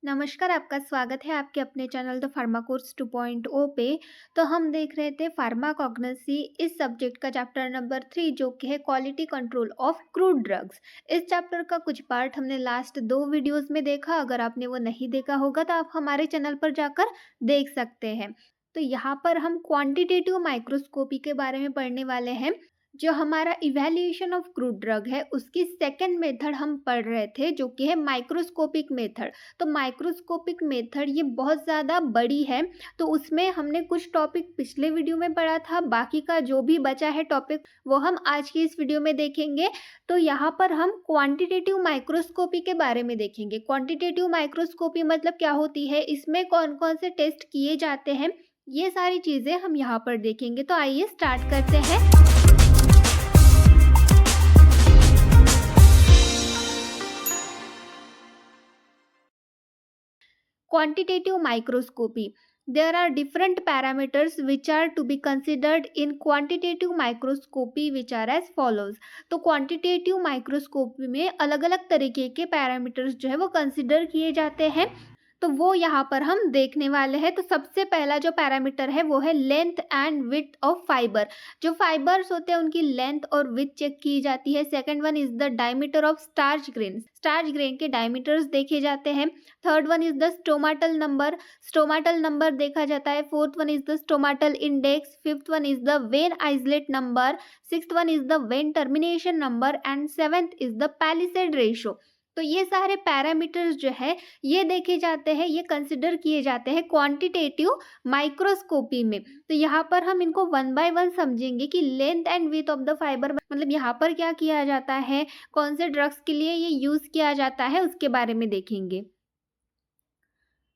नमस्कार, आपका स्वागत है आपके अपने चैनल द फार्मा कोर्स 2.0 पे। तो हम देख रहे थे फार्माकोग्नोसी इस सब्जेक्ट का चैप्टर नंबर 3 जो कि है quality control of crude drugs. इस चैप्टर का कुछ पार्ट हमने लास्ट 2 वीडियोस में देखा। अगर आपने वो नहीं देखा होगा तो आप हमारे चैनल पर जाकर देख सकते हैं। तो यहाँ पर हम क्वांटिटेटिव माइक्रोस्कोपी के बारे में पढ़ने वाले हैं। जो हमारा इवैल्यूएशन ऑफ क्रूड ड्रग है उसकी सेकेंड मेथड हम पढ़ रहे थे जो कि है माइक्रोस्कोपिक मेथड। तो माइक्रोस्कोपिक मेथड ये बहुत ज़्यादा बड़ी है। तो उसमें हमने कुछ टॉपिक पिछले वीडियो में पढ़ा था, बाकी का जो भी बचा है टॉपिक वो हम आज की इस वीडियो में देखेंगे। तो यहाँ पर हम क्वांटिटेटिव माइक्रोस्कोपी के बारे में देखेंगे। क्वांटिटेटिव माइक्रोस्कोपी मतलब क्या होती है, इसमें कौन कौन से टेस्ट किए जाते हैं, ये सारी चीज़ें हम यहाँ पर देखेंगे। तो आइए स्टार्ट करते हैं। Quantitative microscopy. There are different parameters which are to be considered in quantitative microscopy which are as follows. तो quantitative microscopy में अलग अलग तरीके के पैरामीटर्स जो है वो कंसिडर किए जाते हैं। तो वो यहाँ पर हम देखने वाले हैं। तो सबसे पहला जो पैरामीटर है वो है length and width of fibre. जो फाइबर्स होते हैं उनकी लेंथ और विड्थ चेक की जाती है। Second one is the diameter of starch grain. Starch grain के डायमीटर्स देखे जाते हैं। Third one is the stomatal number. Stomatal number देखा जाता है। Fourth one is the stomatal index. Fifth one is the when islet number. Sixth one is the when termination number and seventh is the palisade ratio. तो ये सारे parameters जो है ये देखे जाते हैं, ये कंसिडर किए जाते हैं क्वांटिटेटिव माइक्रोस्कोपी में। तो यहाँ पर हम इनको वन बाय वन समझेंगे कि length and width of the fibre मतलब यहाँ पर क्या किया जाता है, कौन से ड्रग्स के लिए ये यूज़ किया जाता है, उसके बारे में देखेंगे।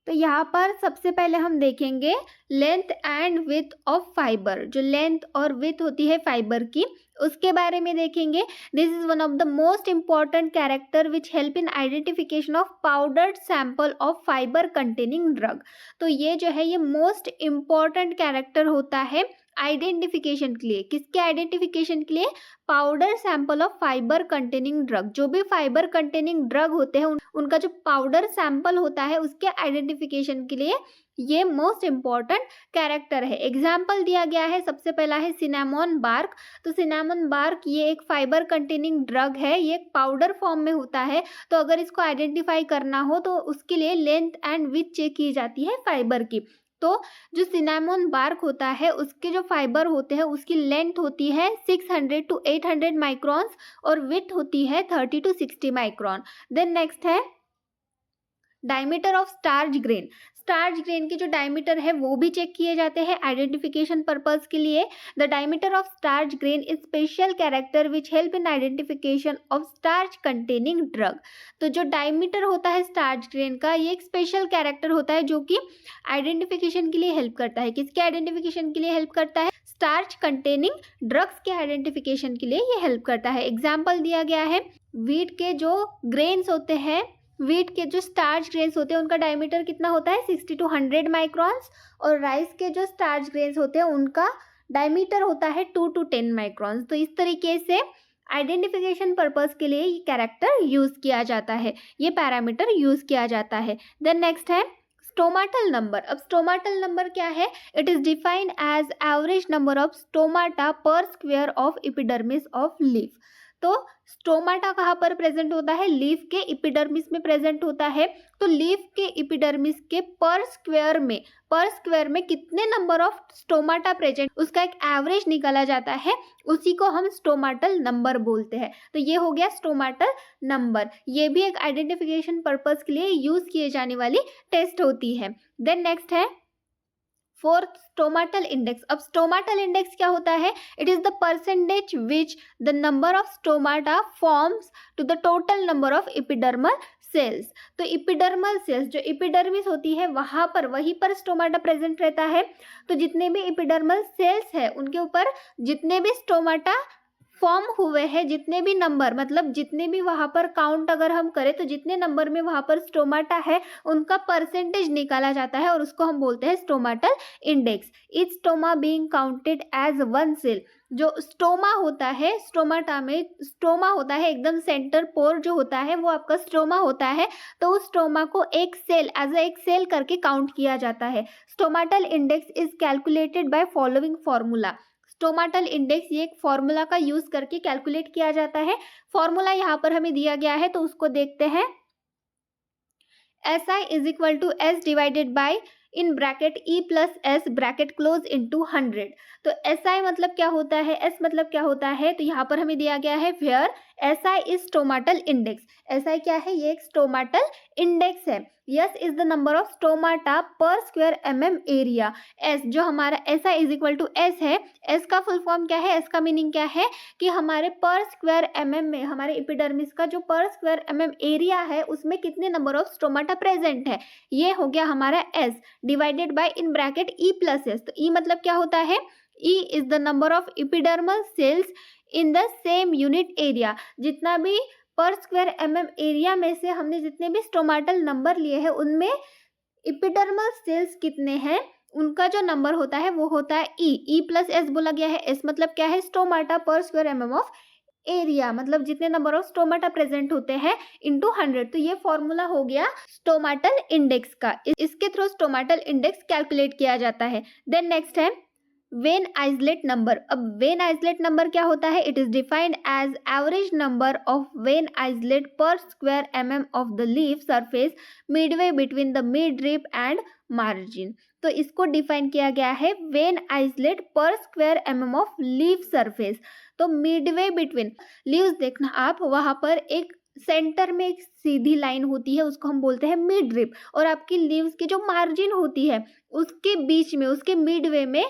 तो यहाँ पर सबसे पहले हम देखेंगे length and width of fibre. जो लेंथ और विड्थ होती है फाइबर की उसके बारे में देखेंगे। This is one of the most important character which help in identification of powdered sample of fibre containing drug. तो ये जो है ये मोस्ट इंपॉर्टेंट कैरेक्टर होता है आइडेंटिफिकेशन के लिए। किसके आइडेंटिफिकेशन के लिए? Powder sample of fibre containing drug. जो भी फाइबर कंटेनिंग ड्रग होते हैं उनका जो पाउडर सैंपल होता है उसके आइडेंटिफिकेशन के लिए ये मोस्ट इंपॉर्टेंट कैरेक्टर है। एग्जाम्पल दिया गया है, सबसे पहला है सिनेमोन बार्क। तो सिनेमोन बार्क ये एक फाइबर कंटेनिंग ड्रग है, ये एक पाउडर फॉर्म में होता है। तो अगर इसको आइडेंटिफाई करना हो तो उसके लिए लेंथ एंड विड्थ चेक की जाती है फाइबर की। तो जो सिनेमोन बार्क होता है उसके जो फाइबर होते हैं उसकी लेंथ होती है 600 to 800 माइक्रॉन्स और विड्थ होती है 30 to 60 माइक्रॉन। देन नेक्स्ट है diameter of starch grain. Starch grain के जो डायमीटर है वो भी चेक किए जाते हैं आइडेंटिफिकेशन पर्पस के लिए। The diameter of starch grain is special character which help in identification of starch containing drug. तो जो डायमीटर होता है स्टार्च ग्रेन का ये एक स्पेशल कैरेक्टर होता है जो कि आइडेंटिफिकेशन के लिए हेल्प करता है। किसके आइडेंटिफिकेशन के लिए हेल्प करता है? स्टार्च कंटेनिंग ड्रग्स के आइडेंटिफिकेशन के लिए ये हेल्प करता है। एग्जाम्पल दिया गया है वीट के जो ग्रेन्स होते हैं, वीट के जो स्टार्च ग्रेन्स होते हैं उनका डायमीटर कितना होता है 60 to 100 माइक्रॉन्स और राइस के जो स्टार्च ग्रेन्स होते हैं उनका डायमीटर होता है 2 to 10 माइक्रॉन्स। तो इस तरीके से आइडेंटिफिकेशन पर्पस के लिए ये कैरेक्टर यूज़ किया जाता है, ये पैरामीटर यूज़ किया जाता है। देन नेक्स्ट है स्टोमाटल नंबर। अब स्टोमाटल नंबर क्या है? It is defined as average number of stomata per square of epidermis of leaf. तो स्टोमाटा कहाँ पर प्रेजेंट होता है? लीफ के एपिडर्मिस में प्रेजेंट होता है। तो लीफ के एपिडर्मिस के पर स्क्वेयर में कितने नंबर ऑफ स्टोमाटा प्रेजेंट उसका एक एवरेज निकाला जाता है, उसी को हम स्टोमाटल नंबर बोलते हैं। तो ये हो गया स्टोमाटल नंबर। ये भी एक आइडेंटिफिकेशन पर्पस के लिए यूज किए जाने वाली टेस्ट होती है। देन नेक्स्ट है फोर्थ स्टोमाटल इंडेक्स। अब स्टोमाटल इंडेक्स क्या होता है? It is the percentage which the number of stomata forms to the total number of epidermal cells. तो एपिडर्मल सेल्स जो एपिडर्मिस होती है वहीं पर स्टोमाटा प्रेजेंट रहता है। तो जितने भी एपिडर्मल सेल्स है उनके ऊपर जितने भी स्टोमाटा फॉर्म हुए हैं, जितने भी नंबर मतलब जितने भी वहाँ पर काउंट अगर हम करें तो जितने नंबर में वहाँ पर स्टोमाटा है उनका परसेंटेज निकाला जाता है और उसको हम बोलते हैं stomatal index. Each stoma being counted as one cell. जो स्टोमा होता है, स्टोमाटा में स्टोमा होता है, एकदम सेंटर पोर जो होता है वो आपका स्टोमा होता है। तो उस स्टोमा को एक सेल एज एक सेल करके काउंट किया जाता है। Stomatal index is calculated by following formula. Stomatal index ये एक फॉर्मूला का यूज करके कैलकुलेट किया जाता है। फॉर्मूला यहाँ पर हमें दिया गया है तो उसको देखते हैं। SI is equal to S divided by in bracket E plus S bracket close into 100। तो SI मतलब क्या होता है, S मतलब क्या होता है, तो यहाँ पर हमें दिया गया है where SI is stomatal index. SI क्या है, ये एक स्टोमाटल इंडेक्स है। S is the number of stomata per square mm area. S जो हमारा SI is equal to S है, S का फुल फॉर्म क्या है, S का मीनिंग क्या है कि हमारे पर स्क्वायर mm में, हमारे एपिडर्मिस का जो पर स्क्वायर mm एरिया है उसमें कितने नंबर ऑफ स्टोमाटा प्रेजेंट है, ये हो गया हमारा S divided by in bracket E plus S। तो E मतलब क्या होता है, E is the number of epidermal sales in the same unit area. जितना भी पर स्क्वायर mm एरिया में से हमने जितने भी स्टोमाटल नंबर लिए हैं उनमें एपिडर्मल सेल्स कितने हैं उनका जो नंबर होता है वो होता है E प्लस S बोला गया है। S मतलब क्या है, stomata per square mm of area, मतलब जितने नंबर ऑफ स्टोमाटा प्रेजेंट होते हैं इंटू 100। तो ये फॉर्मूला हो गया स्टोमाटल इंडेक्स का। इसके थ्रू स्टोमाटल इंडेक्स कैलकुलेट किया जाता है। देन नेक्स्ट है वेन आइसलेट नंबर। अब वेन आइसलेट नंबर क्या होता है, it is defined as average number of vein islet per square mm of the leaf surface midway between the mid rib and margin. तो इसको define किया गया है vein islet per square mm of leaf surface. तो midway between leaves देखना आप, वहां पर एक सेंटर में एक सीधी लाइन होती है उसको हम बोलते हैं मिड रिप, और आपकी लीव्स की जो मार्जिन होती है उसके बीच में, उसके मिडवे में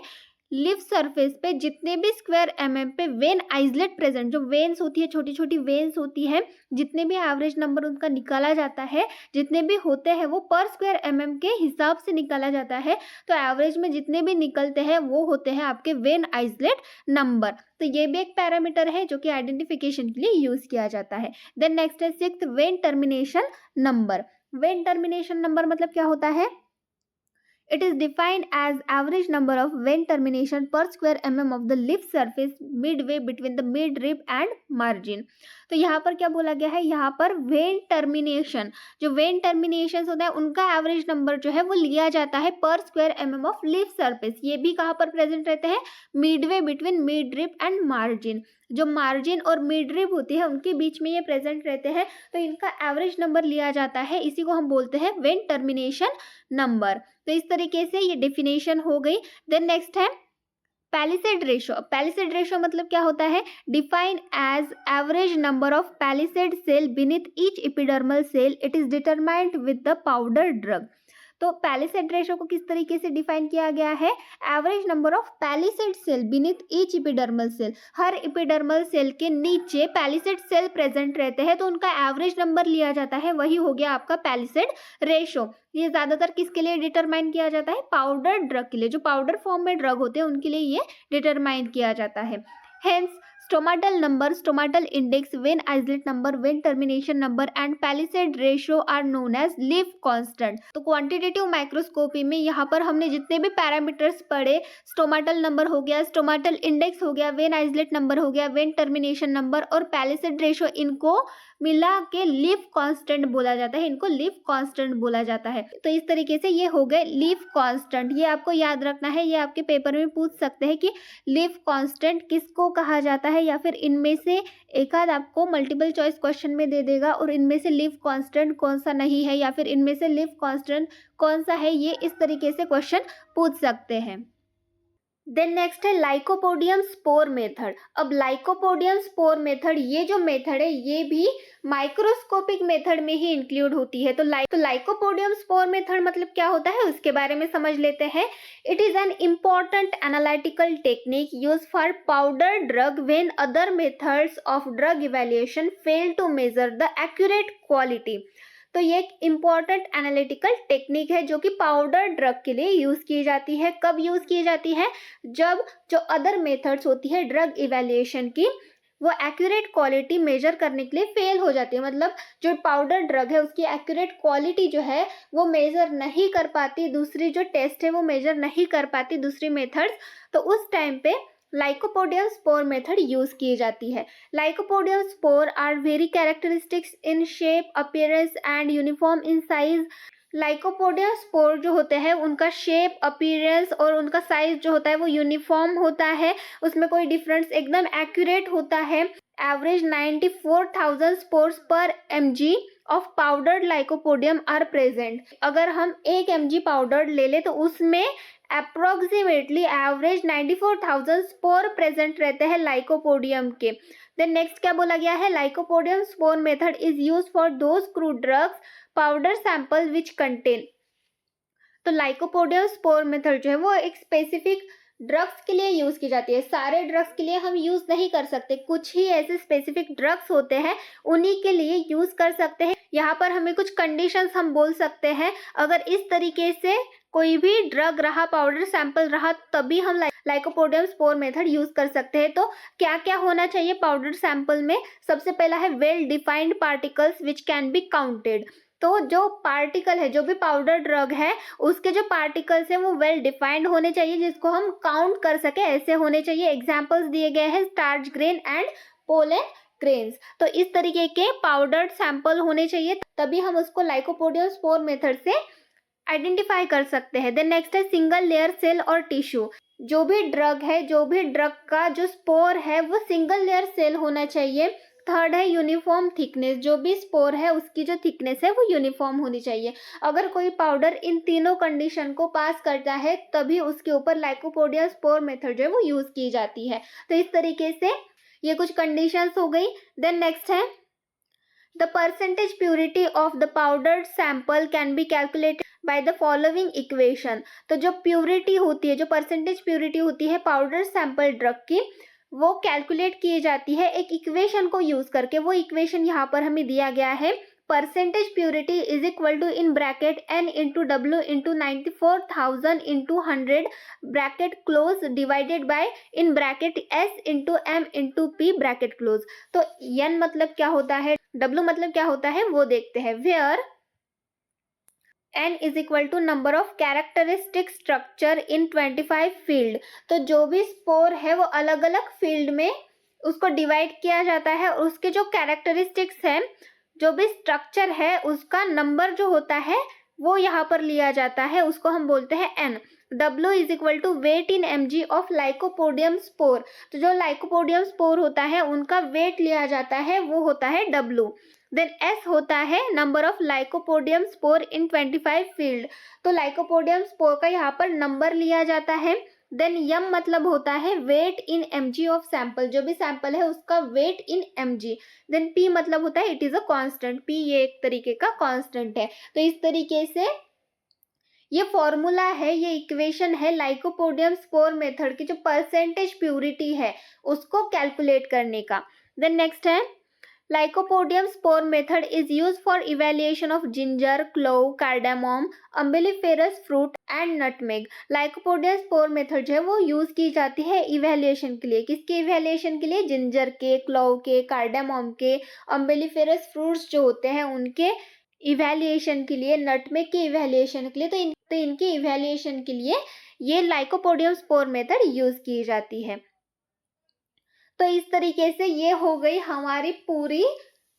लिव सरफेस पे जितने भी स्क्वायर mm पे वेन आइसलेट प्रेजेंट, जो वेन्स होती है, छोटी छोटी वेन्स होती है, जितने भी एवरेज नंबर उनका निकाला जाता है, जितने भी होते हैं वो पर स्क्वायर mm के हिसाब से निकाला जाता है। तो एवरेज में जितने भी निकलते हैं वो होते हैं आपके वेन आइसलेट नंबर। तो ये भी एक पैरामीटर है जो कि आइडेंटिफिकेशन के लिए यूज किया जाता है। देन नेक्स्ट है sixth when termination number. When termination number मतलब क्या होता है, it is defined as average number of vein termination per square mm of the leaf surface midway between the mid rib and margin। तो यहाँ पर क्या बोला गया है, यहाँ पर वेन टर्मिनेशन, जो वेन टर्मिनेशन होता है उनका एवरेज नंबर जो है वो लिया जाता है पर square mm of leaf surface. ये भी कहाँ पर प्रेजेंट रहते हैं, Midway between mid rib end margin. जो मार्जिन और मिड रिब होती है उनके बीच में ये प्रेजेंट रहते हैं, तो इनका एवरेज नंबर लिया जाता है, इसी को हम बोलते हैं वेन टर्मिनेशन नंबर। तो इस तरीके से ये डेफिनेशन हो गई। देन नेक्स्ट है पैलिसेड रेशो। पैलिसेड रेशो मतलब क्या होता है, define as average number of palisade cell beneath each epidermal cell, it is determined with the powder drug. तो पैलिसेड रेशो को किस तरीके से डिफाइन किया गया है, average number of palisade cell beneath each epidermal cell, हर एपिडर्मल सेल के नीचे पैलिसेड सेल प्रेजेंट रहते हैं तो उनका एवरेज नंबर लिया जाता है, वही हो गया आपका पैलिसेड रेशो। ये ज्यादातर किसके लिए डिटरमाइन किया जाता है, पाउडर ड्रग के लिए, जो पाउडर फॉर्म में ड्रग होते हैं उनके लिए ये डिटरमाइन किया जाता है। Hence stomatal number, stomatal index, vein isolate number, vein termination number and palisade ratio are known as leaf constant। तो क्वांटिटेटिव माइक्रोस्कोपी में यहाँ पर हमने जितने भी पैरामीटर्स पढ़े, स्टोमाटल नंबर हो गया, स्टोमाटल इंडेक्स हो गया, वेन आइसलेट नंबर हो गया, वेन टर्मिनेशन नंबर और पैलिसेड रेशो, इनको मिला के लीफ कांस्टेंट बोला जाता है, इनको लीफ कांस्टेंट बोला जाता है। तो इस तरीके से ये हो गए लीफ कांस्टेंट। ये आपको याद रखना है, ये आपके पेपर में पूछ सकते हैं कि लीफ कांस्टेंट किसको कहा जाता है, या फिर इनमें से एक आध आपको मल्टीपल चॉइस क्वेश्चन में दे देगा और इनमें से लीफ कांस्टेंट कौन सा नहीं है, या फिर इनमें से लीफ कांस्टेंट कौन सा है, ये इस तरीके से क्वेश्चन पूछ सकते हैं। देन नेक्स्ट है लाइकोपोडियम स्पोर मेथड। अब लाइकोपोडियम स्पोर मेथड, ये जो मेथड है ये भी माइक्रोस्कोपिक मेथड में ही इंक्लूड होती है। तो लाइकोपोडियम स्पोर मेथड मतलब क्या होता है उसके बारे में समझ लेते हैं। It is an important analytical technique use for powder drug when other methods of drug evaluation fail to measure the accurate quality. तो ये एक इम्पॉर्टेंट एनालिटिकल टेक्निक है जो कि पाउडर ड्रग के लिए यूज की जाती है। कब यूज की जाती है, जब जो अदर मेथड्स होती है ड्रग इवैल्यूएशन की, वो एक्यूरेट क्वालिटी मेजर करने के लिए फेल हो जाती है। मतलब जो पाउडर ड्रग है उसकी एक्यूरेट क्वालिटी जो है वो मेजर नहीं कर पाती, दूसरी जो टेस्ट है वो मेजर नहीं कर पाती दूसरी मेथड्स। तो उस टाइम पे लाइकोपोडियम स्पोर मेथड यूज की जाती है। Lycopodium spore are very characteristics in shape, appearance and uniform in size. Lycopodium spore जो होते हैं उनका शेप, अपीयरेंस और उनका साइज जो होता है वो यूनिफॉर्म होता है, उसमें कोई डिफरेंस एकदम एक्यूरेट होता है। Average 94,000 spores per mg of powdered lycopodium are present. अगर हम 1 mg पाउडर ले लें तो उसमें अप्रोक्सीमेटली एवरेज 94,000 स्पोर प्रेजेंट रहते हैं लाइकोपोडियम के। देन नेक्स्ट क्या बोला गया है, lycopodium spore method is use for those crude drugs powder sample which contain. तो लाइकोपोडियम स्पोर मेथड जो है वो एक स्पेसिफिक ड्रग्स के लिए यूज की जाती है। सारे ड्रग्स के लिए हम यूज नहीं कर सकते, कुछ ही ऐसे स्पेसिफिक ड्रग्स होते हैं उन्हीं के लिए यूज कर सकते हैं। यहाँ पर हमें कुछ कंडीशंस हम बोल सकते हैं, अगर इस तरीके से कोई भी ड्रग रहा, पाउडर सैंपल रहा, तभी हम लाइकोपोडियम स्पोर मेथड यूज कर सकते हैं। तो क्या क्या होना चाहिए पाउडर सैंपल में? सबसे पहला है well defined particles which can be counted. तो जो पार्टिकल है, जो भी पाउडर ड्रग है, उसके जो पार्टिकल्स हैं वो वेल डिफाइंड होने चाहिए, जिसको हम काउंट कर सके, ऐसे होने चाहिए। एग्जाम्पल्स दिए गए हैं starch grain and pollen grains. तो इस तरीके के पाउडर्ड सैंपल होने चाहिए, तभी हम उसको लाइकोपोडियम स्पोर मेथड से आइडेंटिफाई कर सकते हैं। देन नेक्स्ट है सिंगल लेयर सेल और टिश्यू। जो भी ड्रग है, जो भी ड्रग का जो स्पोर है वो सिंगल लेयर सेल होना चाहिए। थर्ड है यूनिफॉर्म थिकनेस, जो भी स्पोर है उसकी जो थिकनेस है वो यूनिफॉर्म होनी चाहिए। अगर कोई पाउडर इन तीनों कंडीशन को पास करता है तभी उसके ऊपर लाइकोपोडियम स्पोर मेथड जो है वो यूज की जाती है। तो इस तरीके से ये कुछ कंडीशंस हो गई। देन नेक्स्ट है the percentage purity of the powdered sample can be calculated by the following equation. तो जो प्योरिटी होती है, जो परसेंटेज प्योरिटी होती है पाउडर सैंपल ड्रग की, वो कैलकुलेट की जाती है एक इक्वेशन को यूज करके। वो इक्वेशन यहाँ पर हमें दिया गया है, percentage purity is equal to in bracket n into W into 94,000 into 100 bracket close divided by in bracket s into m into p bracket close. तो n मतलब क्या होता है, w मतलब क्या होता है, वो देखते हैं। Where n is equal to number of characteristic structure in 25 field. तो जो भी स्पोर है वो अलग अलग फील्ड में उसको डिवाइड किया जाता है, और उसके जो कैरेक्टरिस्टिक्स है, जो भी स्ट्रक्चर है, उसका नंबर जो होता है वो यहाँ पर लिया जाता है, उसको हम बोलते हैं n। W is equal to weight in mg of lycopodium spore. तो जो लाइकोपोडियम स्पोर होता है उनका वेट लिया जाता है, वो होता है W। देन S होता है number of lycopodium spore in 25 field. तो लाइकोपोडियम स्पोर का यहाँ पर नंबर लिया जाता है। देन m मतलब होता है weight in mg of sample, जो भी सैंपल है उसका weight in mg। Then p मतलब होता है it is a constant, p ये एक तरीके का कांस्टेंट है। तो इस तरीके से ये फॉर्मूला है, ये इक्वेशन है लाइकोपोडियम स्पोर मेथड की जो परसेंटेज प्यूरिटी है उसको कैलकुलेट करने का। देन नेक्स्ट है Lycopodium spore method is used for evaluation of ginger, clove, cardamom, umbelliferous fruit and nutmeg. Lycopodium spore method जो है वो यूज की जाती है इवेल्युएशन के लिए। किसके इवेल्युएशन के लिए? जिंजर के, क्लोव के, कार्डामोम के, अम्बेलिफेरस फ्रूट्स जो होते हैं उनके इवेल्युएशन के लिए, नटमेग के इवेल्युएशन के लिए। तो इनके इवेल्युएशन के लिए ये लाइकोपोडियम स्पोर मेथड यूज की जाती है। तो इस तरीके से ये हो गई हमारी पूरी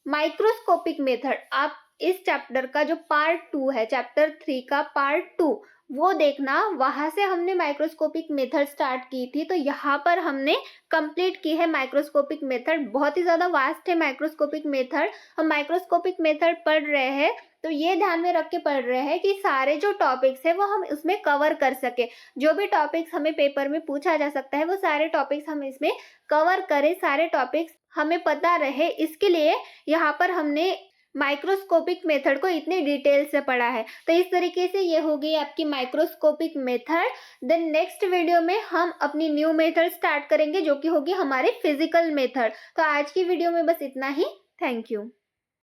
माइक्रोस्कोपिक मेथड। आप इस चैप्टर का जो पार्ट 2 है, चैप्टर 3 का पार्ट 2 वो देखना, वहां से हमने माइक्रोस्कोपिक मेथड स्टार्ट की थी। तो यहाँ पर हमने कंप्लीट की है माइक्रोस्कोपिक मेथड। बहुत ही ज्यादा वास्ट है माइक्रोस्कोपिक मेथड। हम माइक्रोस्कोपिक मेथड पढ़ रहे हैं तो ये ध्यान में रख के पढ़ रहे हैं कि सारे जो टॉपिक्स है वो हम उसमें कवर कर सके। जो भी टॉपिक्स हमें पेपर में पूछा जा सकता है वो सारे टॉपिक्स हम इसमें कवर करें, सारे टॉपिक्स हमें पता रहे, इसके लिए यहाँ पर हमने माइक्रोस्कोपिक मेथड को इतने डिटेल से पढ़ा है। तो इस तरीके से ये हो गई आपकी microscopic method. Then next video में हम अपनी न्यू मेथड स्टार्ट करेंगे जो कि होगी हमारी फिजिकल मेथड। तो आज की वीडियो में बस इतना ही। Thank you.